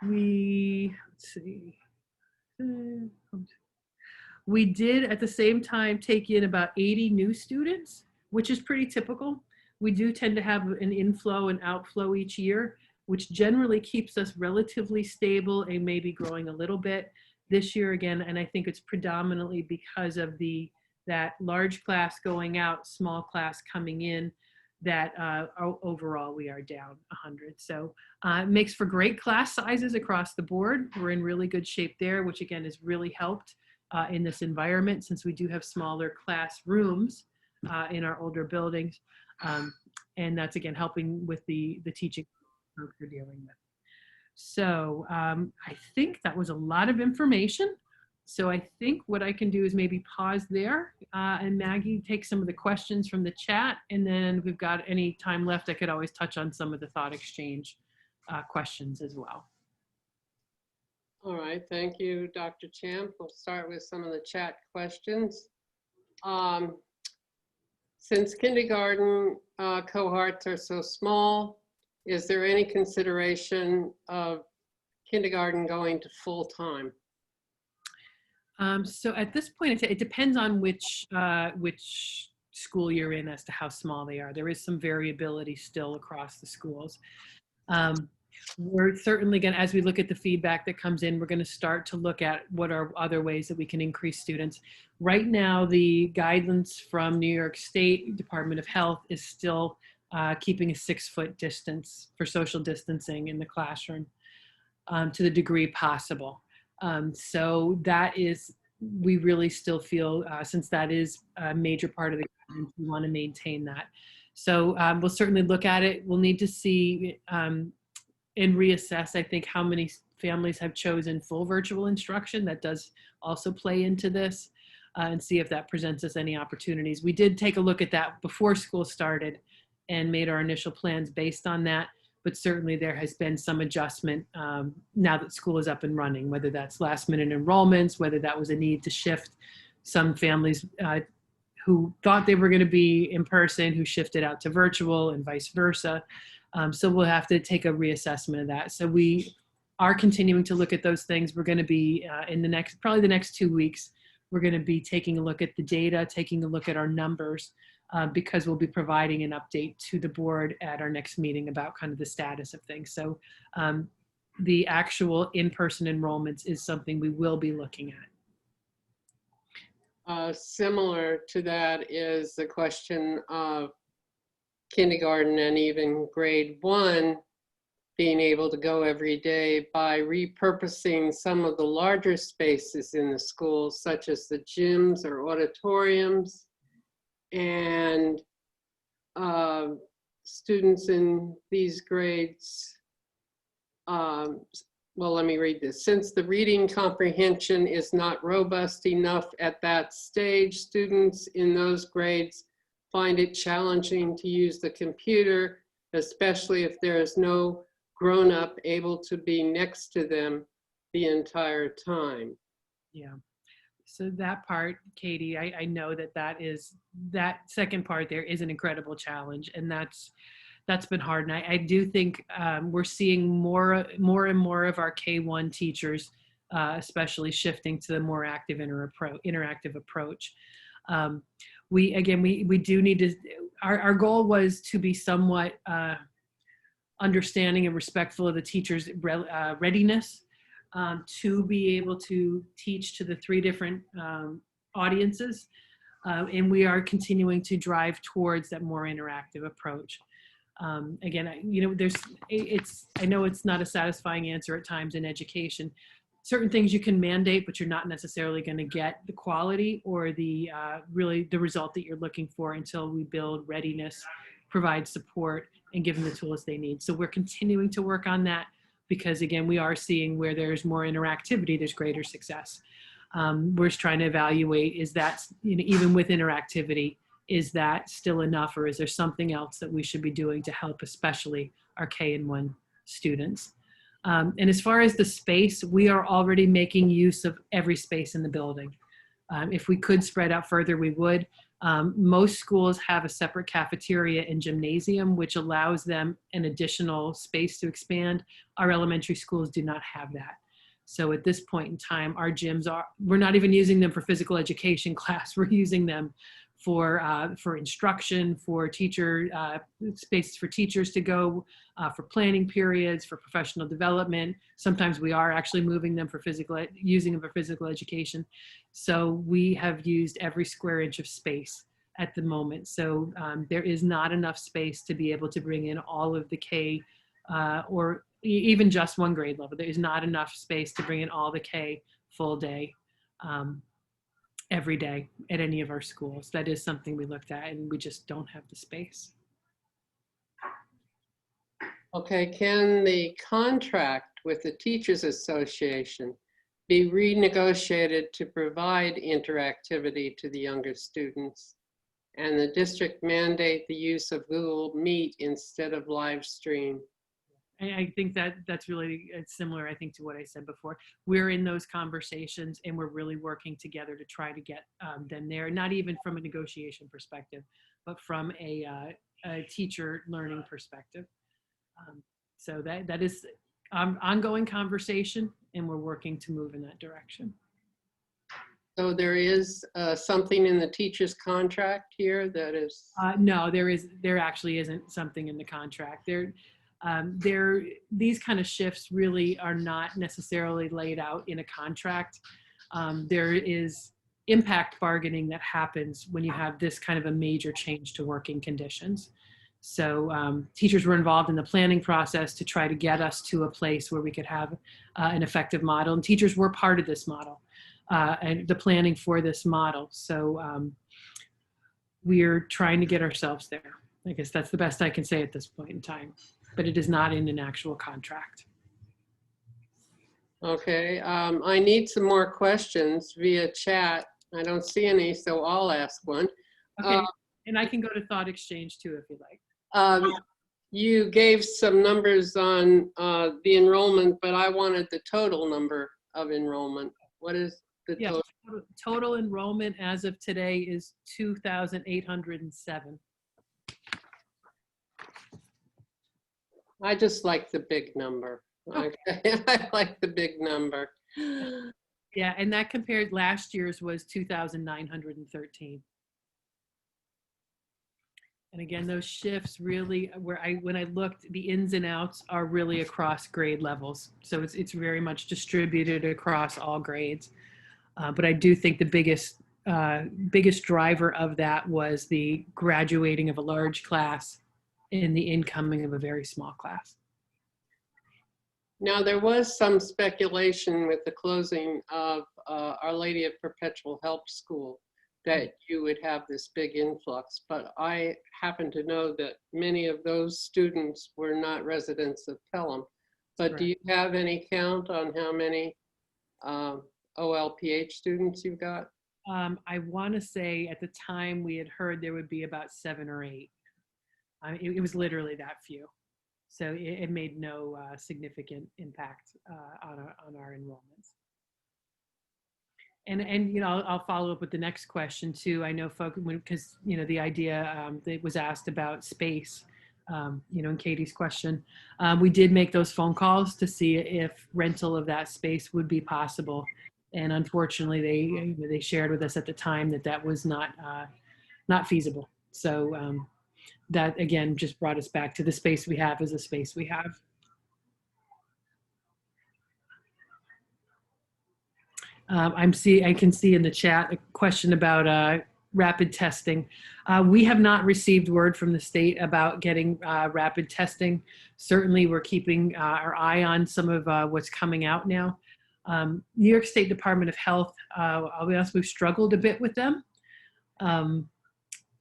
Let's see. We did at the same time take in about 80 new students, which is pretty typical. We do tend to have an inflow and outflow each year, which generally keeps us relatively stable and maybe growing a little bit this year again. And I think it's predominantly because of that large class going out, small class coming in, that overall we are down 100. So it makes for great class sizes across the board. We're in really good shape there, which again has really helped in this environment, since we do have smaller classrooms in our older buildings. And that's again helping with the teaching folks we're dealing with. So I think that was a lot of information. So I think what I can do is maybe pause there, and Maggie take some of the questions from the chat, and then if we've got any time left, I could always touch on some of the thought exchange questions as well. All right, thank you, Dr. Champ. We'll start with some of the chat questions. Since kindergarten cohorts are so small, is there any consideration of kindergarten going to full-time? So at this point, it depends on which school you're in as to how small they are. There is some variability still across the schools. We're certainly going to, as we look at the feedback that comes in, we're going to start to look at what are other ways that we can increase students. Right now, the guidance from New York State Department of Health is still keeping a 6-foot distance for social distancing in the classroom to the degree possible. So that is, we really still feel, since that is a major part of the guidance, we want to maintain that. So we'll certainly look at it. We'll need to see and reassess, I think, how many families have chosen full virtual instruction. That does also play into this, and see if that presents us any opportunities. We did take a look at that before school started and made our initial plans based on that. but certainly there has been some adjustment now that school is up and running, whether that's last minute enrollments, whether that was a need to shift some families who thought they were going to be in person, who shifted out to virtual and vice versa. So we'll have to take a reassessment of that. So we are continuing to look at those things. We're going to be in the next, probably the next 2 weeks, we're going to be taking a look at the data, taking a look at our numbers, because we'll be providing an update to the board at our next meeting about kind of the status of things. So the actual in-person enrollments is something we will be looking at. Similar to that is the question of kindergarten and even grade 1 being able to go every day by repurposing some of the larger spaces in the schools, such as the gyms or auditoriums, and students in these grades, well, let me read this. Since the reading comprehension is not robust enough at that stage, students in those grades find it challenging to use the computer, especially if there is no grown-up able to be next to them the entire time. Yeah. So that part, Katie, I know that second part there is an incredible challenge, and that's been hard. And I do think we're seeing more and more of our K1 teachers, especially shifting to the more active interactive approach. We do need to, our goal was to be somewhat understanding and respectful of the teachers' readiness to be able to teach to the 3 different audiences. And we are continuing to drive towards that more interactive approach. Again, I know it's not a satisfying answer at times in education. Certain things you can mandate, but you're not necessarily going to get the quality or the really the result that you're looking for until we build readiness, provide support, and give them the tools they need. So we're continuing to work on that because, again, we are seeing where there's more interactivity, there's greater success. We're just trying to evaluate, is that, even with interactivity, is that still enough, or is there something else that we should be doing to help especially our K-1 students? And as far as the space, we are already making use of every space in the building. If we could spread out further, we would. Most schools have a separate cafeteria and gymnasium, which allows them an additional space to expand. Our elementary schools do not have that. So at this point in time, our gyms we're not even using them for physical education class. We're using them for instruction, for teacher spaces for teachers to go, for planning periods, for professional development. Sometimes we are actually moving them for using them for physical education. So we have used every square inch of space at the moment. So there is not enough space to be able to bring in all of the K or even just 1 grade level. There is not enough space to bring in all the K full day. Every day at any of our schools. That is something we looked at, and we just don't have the space. Okay, can the contract with the Teachers Association be renegotiated to provide interactivity to the younger students, and the district mandate the use of Google Meet instead of live stream? I think that's really similar, I think, to what I said before. We're in those conversations, and we're really working together to try to get them there, not even from a negotiation perspective, but from a teacher learning perspective. So that is ongoing conversation, and we're working to move in that direction. So there is something in the teacher's contract here that is? No, there actually isn't something in the contract. These kind of shifts really are not necessarily laid out in a contract. There is impact bargaining that happens when you have this kind of a major change to working conditions. So teachers were involved in the planning process to try to get us to a place where we could have an effective model, and teachers were part of this model and the planning for this model. So we're trying to get ourselves there. I guess that's the best I can say at this point in time, but it is not in an actual contract. Okay, I need some more questions via chat. I don't see any, so I'll ask one. Okay, and I can go to Thought Exchange too if you like. You gave some numbers on the enrollment, but I wanted the total number of enrollment. What is the Yeah, total? total enrollment as of today is 2,807. I just like the big number. Okay. I like the big number. Yeah, and that compared, last year's was 2,913. And again, those shifts really, when I looked, the ins and outs are really across grade levels. So it's very much distributed across all grades. But I do think the biggest driver of that was the graduating of a large class and the incoming of a very small class. Now, there was some speculation with the closing of Our Lady of Perpetual Help School that you would have this big influx, but I happen to know that many of those students were not residents of Pelham. But do you have any count on how many OLPH students you've got? I want to say at the time we had heard there would be about 7 or 8. It was literally that few. So it made no significant impact on our enrollments. And you know, I'll follow up with the next question too. I know folks, because you know the idea that was asked about space, you know, in Katie's question, we did make those phone calls to see if rental of that space would be possible, and unfortunately, they shared with us at the time that that was not feasible. So that again just brought us back to the space we have is the space we have. I can see in the chat a question about rapid testing. We have not received word from the state about getting rapid testing. Certainly, we're keeping our eye on some of what's coming out now. New York State Department of Health, I'll be honest, we've struggled a bit with them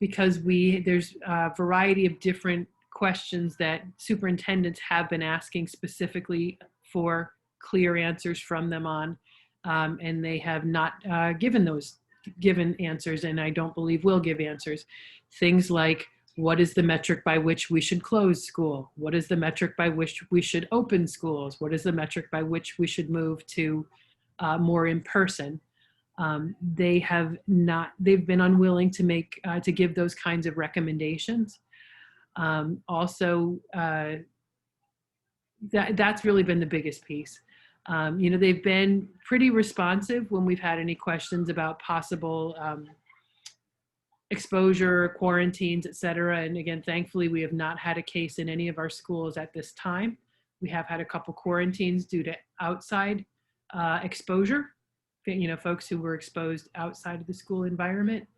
because there's a variety of different questions that superintendents have been asking specifically for clear answers from them on. And they have not given answers, and I don't believe will give answers. Things like, what is the metric by which we should close school? What is the metric by which we should open schools? What is the metric by which we should move to more in person? They've been unwilling to give those kinds of recommendations. Also, that's really been the biggest piece. You know, they've been pretty responsive when we've had any questions about possible exposure, quarantines, et cetera. And again, thankfully, we have not had a case in any of our schools at this time. We have had a couple quarantines due to outside exposure, you know, folks who were exposed outside of the school environment.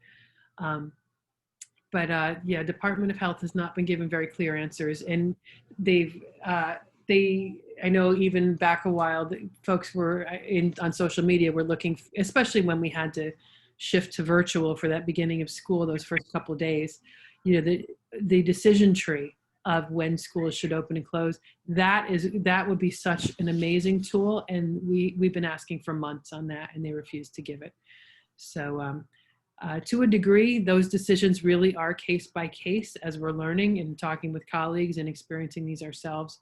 But yeah, Department of Health has not been given very clear answers. And I know even back a while, folks were on social media were looking, especially when we had to shift to virtual for that beginning of school, those first couple of days, you know, the decision tree of when schools should open and close, that would be such an amazing tool. And we've been asking for months on that, and they refused to give it. So to a degree, those decisions really are case by case as we're learning and talking with colleagues and experiencing these ourselves.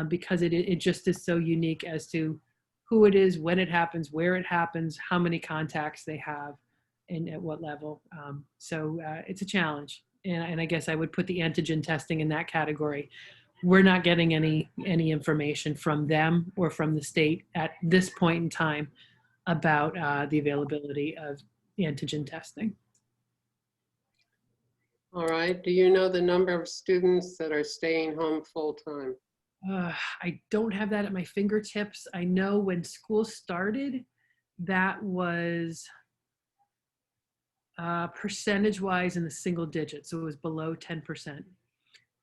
Because it just is so unique as to who it is, when it happens, where it happens, how many contacts they have, and at what level. So it's a challenge. And I guess I would put the antigen testing in that category. We're not getting any information from them or from the state at this point in time about the availability of antigen testing. All right. Do you know the number of students that are staying home full time? I don't have that at my fingertips. I know when school started, that was percentage-wise in the single digits, so it was below 10%.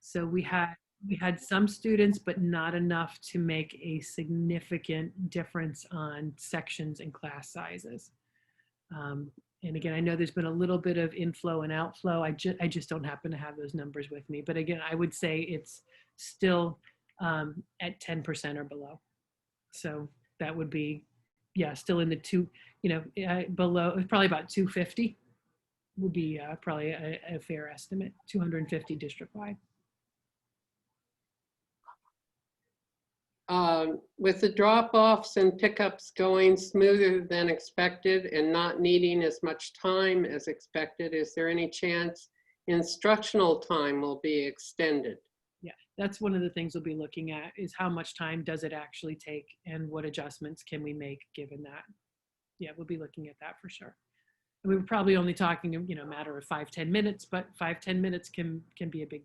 So we had some students, but not enough to make a significant difference on sections and class sizes. And again, I know there's been a little bit of inflow and outflow. I just don't happen to have those numbers with me. But again, I would say it's still at 10% or below. So that would be, yeah, still in the below, probably about 250 would be probably a fair estimate, 250 district-wide. With the drop-offs and pickups going smoother than expected and not needing as much time as expected, is there any chance instructional time will be extended? Yeah, that's one of the things we'll be looking at, is how much time does it actually take and what adjustments can we make given that. Yeah, we'll be looking at that for sure. And we were probably only talking, a matter of 5-10 minutes, but 5-10 minutes can be a big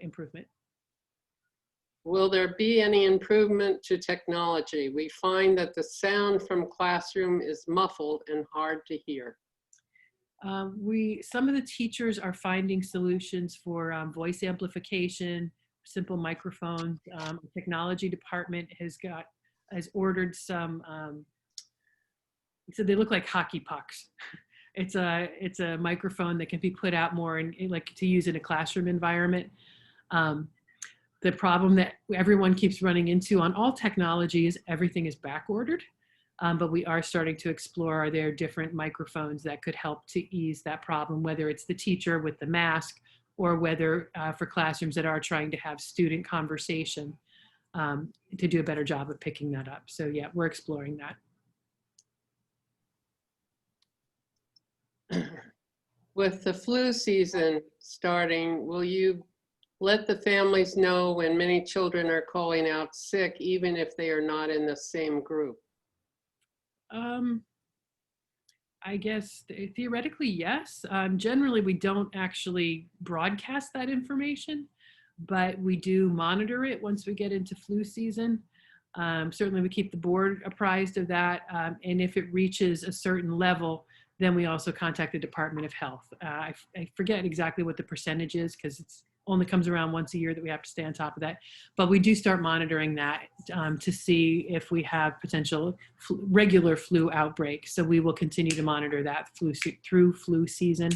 improvement. Will there be any improvement to technology? We find that the sound from classroom is muffled and hard to hear. Some of the teachers are finding solutions for voice amplification, simple microphones. The technology department has ordered some, so they look like hockey pucks. It's a microphone that can be put out more and like to use in a classroom environment. The problem that everyone keeps running into on all technology is everything is back ordered. But we are starting to explore, are there different microphones that could help to ease that problem, whether it's the teacher with the mask or whether for classrooms that are trying to have student conversation to do a better job of picking that up. So yeah, we're exploring that. With the flu season starting, will you let the families know when many children are calling out sick, even if they are not in the same group? I guess theoretically, yes. Generally, we don't actually broadcast that information, but we do monitor it once we get into flu season. Certainly, we keep the board apprised of that. And if it reaches a certain level, then we also contact the Department of Health. I forget exactly what the percentage is because it's only comes around once a year that we have to stay on top of that. But we do start monitoring that to see if we have potential regular flu outbreaks. So we will continue to monitor that through flu season.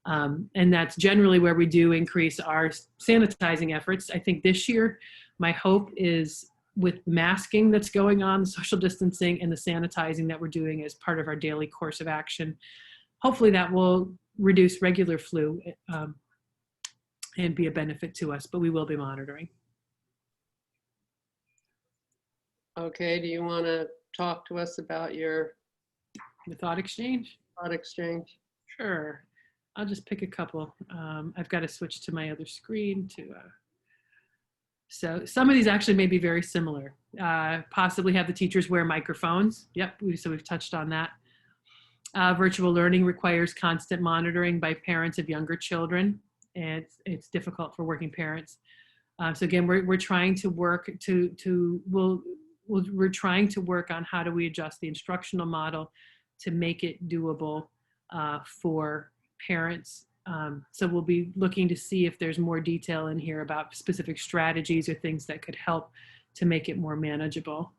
And that's generally where we do increase our sanitizing efforts. I think this year, my hope is with masking that's going on, the social distancing and the sanitizing that we're doing as part of our daily course of action, hopefully that will reduce regular flu and be a benefit to us, but we will be monitoring. Okay, do you want to talk to us about your thought exchange? Thought exchange? Sure. I'll just pick a couple. I've got to switch to my other screen to. So some of these actually may be very similar. Possibly have the teachers wear microphones. Yep, so we've touched on that. Virtual learning requires constant monitoring by parents of younger children, and it's difficult for working parents. So again, we're trying to work we're trying to work on how do we adjust the instructional model to make it doable for parents. So we'll be looking to see if there's more detail in here about specific strategies or things that could help to make it more manageable.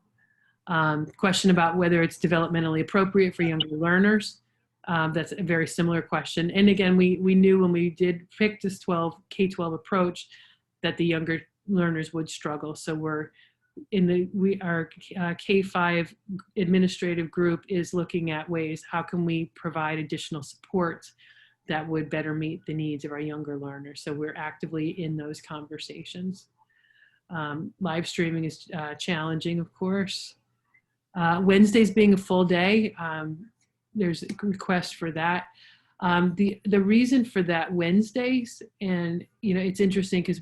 Question about whether it's developmentally appropriate for younger learners. That's a very similar question. And again, we knew when we did pick this K-12 approach that the younger learners would struggle. So our K-5 administrative group is looking at ways, how can we provide additional support that would better meet the needs of our younger learners. So we're actively in those conversations. Live streaming is challenging, of course. Wednesdays being a full day, there's a request for that. The reason for that Wednesdays, and it's interesting because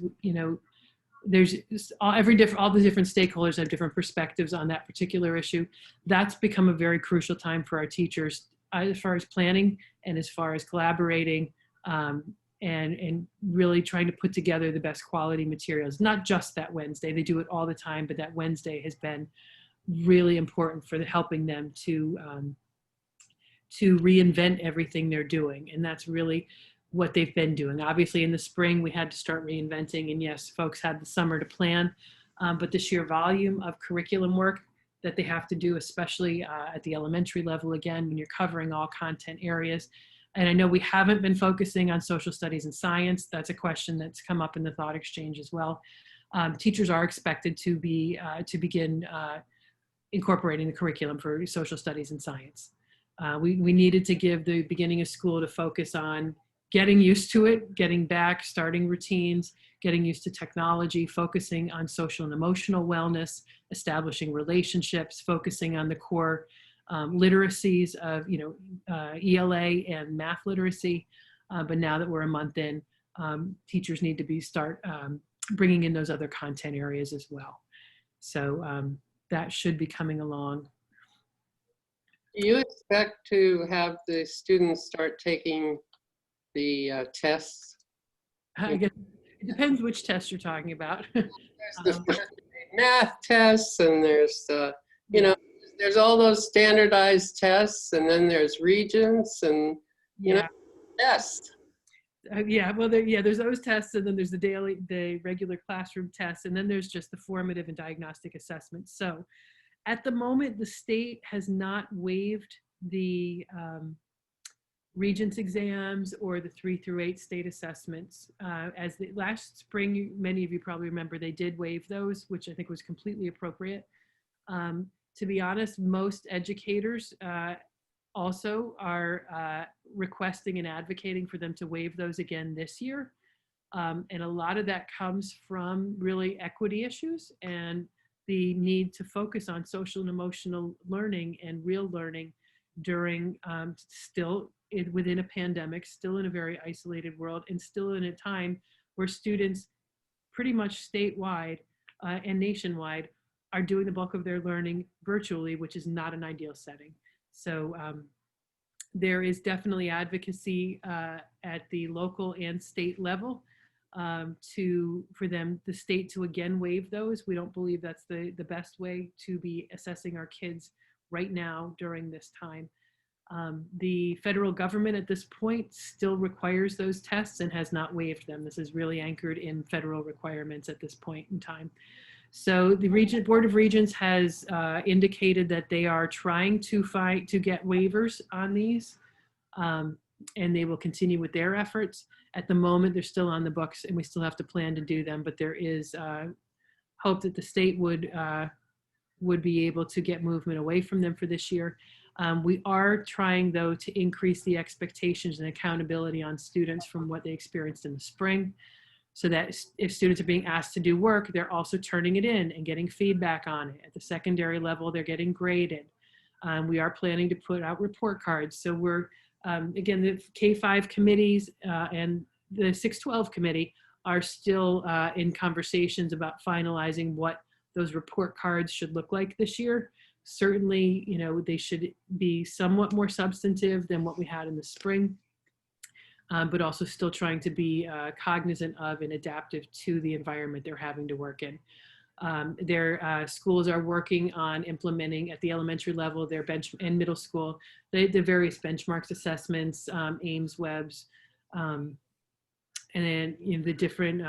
there's all the different stakeholders have different perspectives on that particular issue. That's become a very crucial time for our teachers as far as planning and as far as collaborating and really trying to put together the best quality materials. Not just that Wednesday, they do it all the time, but that Wednesday has been really important for helping them to reinvent everything they're doing. And that's really what they've been doing. Obviously in the spring, we had to start reinventing, and yes, folks had the summer to plan, but the sheer volume of curriculum work that they have to do, especially at the elementary level, again, when you're covering all content areas. And I know we haven't been focusing on social studies and science. That's a question that's come up in the thought exchange as well. Teachers are expected to begin incorporating the curriculum for social studies and science. We needed to give the beginning of school to focus on getting used to it, getting back, starting routines, getting used to technology, focusing on social and emotional wellness, establishing relationships, focusing on the core literacies of, ELA and math literacy. But now that we're a month in, teachers need to start bringing in those other content areas as well. So that should be coming along. Do you expect to have the students start taking the tests? I guess it depends which test you're talking about. There's the first grade math tests, and there's there's all those standardized tests, and then there's regents, and tests. Well, there's those tests, and then there's the regular classroom tests, and then there's just the formative and diagnostic assessments. So at the moment, the state has not waived the Regents exams or the 3 through 8 state assessments. As the last spring, many of you probably remember, they did waive those, which I think was completely appropriate. To be honest, most educators also are requesting and advocating for them to waive those again this year. And a lot of that comes from really equity issues and the need to focus on social and emotional learning and real learning during still within a pandemic, still in a very isolated world, and still in a time where students pretty much statewide and nationwide are doing the bulk of their learning virtually, which is not an ideal setting. So there is definitely advocacy at the local and state level for the state to again waive those. We don't believe that's the best way to be assessing our kids right now during this time. The federal government at this point still requires those tests and has not waived them. This is really anchored in federal requirements at this point in time. So the Board of Regents has indicated that they are trying to get waivers on these, and they will continue with their efforts. At the moment, they're still on the books, and we still have to plan to do them. But there is hope that the state would be able to get movement away from them for this year. We are trying, though, to increase the expectations and accountability on students from what they experienced in the spring, so that if students are being asked to do work, they're also turning it in and getting feedback on it. At the secondary level, they're getting graded. We are planning to put out report cards. So we're, again, the K-5 committees and the 612 committee are still in conversations about finalizing what those report cards should look like this year. Certainly, they should be somewhat more substantive than what we had in the spring, but also still trying to be cognizant of and adaptive to the environment they're having to work in. Their schools are working on implementing at the elementary level, their and middle school, the various benchmarks assessments, Ames, Webb's, and then the different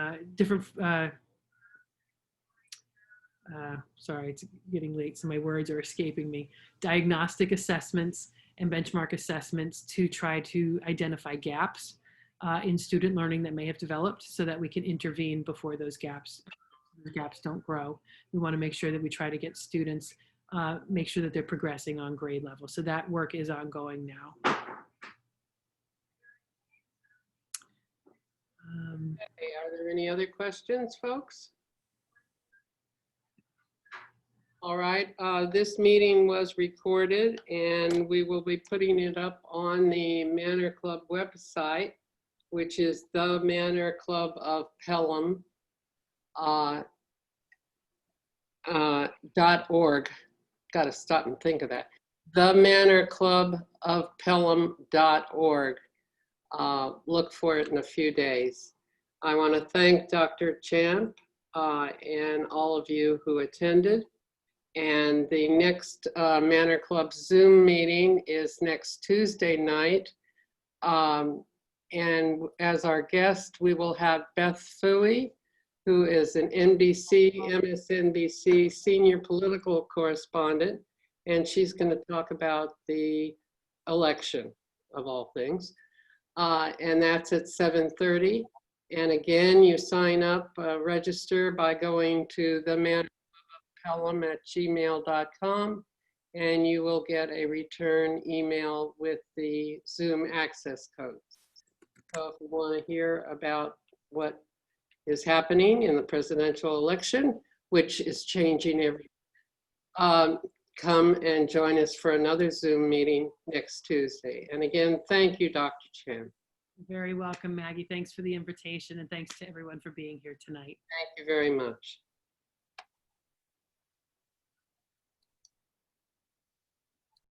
sorry, it's getting late, so my words are escaping me. Diagnostic assessments and benchmark assessments to try to identify gaps in student learning that may have developed, so that we can intervene before those gaps don't grow. We want to make sure that we try to get students, make sure that they're progressing on grade level. So that work is ongoing now. Okay, are there any other questions, folks? All right, this meeting was recorded, and we will be putting it up on the Manor Club website, which is the Manor Club of Pelham .org. Got to stop and think of that. The Manor Club of Pelham.org. Look for it in a few days. I want to thank Dr. Champ and all of you who attended. And the next Manor Club Zoom meeting is next Tuesday night. And as our guest, we will have Beth Fooey, who is an NBC, MSNBC senior political correspondent. And she's going to talk about the election, of all things. And that's at 7:30. And again, you sign up, register by going to the Manor Pelham@gmail.com, and you will get a return email with the Zoom access codes. So if you want to hear about what is happening in the presidential election, which is changing every. Come and join us for another Zoom meeting next Tuesday. And again, thank you, Dr. Chan. Very welcome, Maggie. Thanks for the invitation, and thanks to everyone for being here tonight. Thank you very much.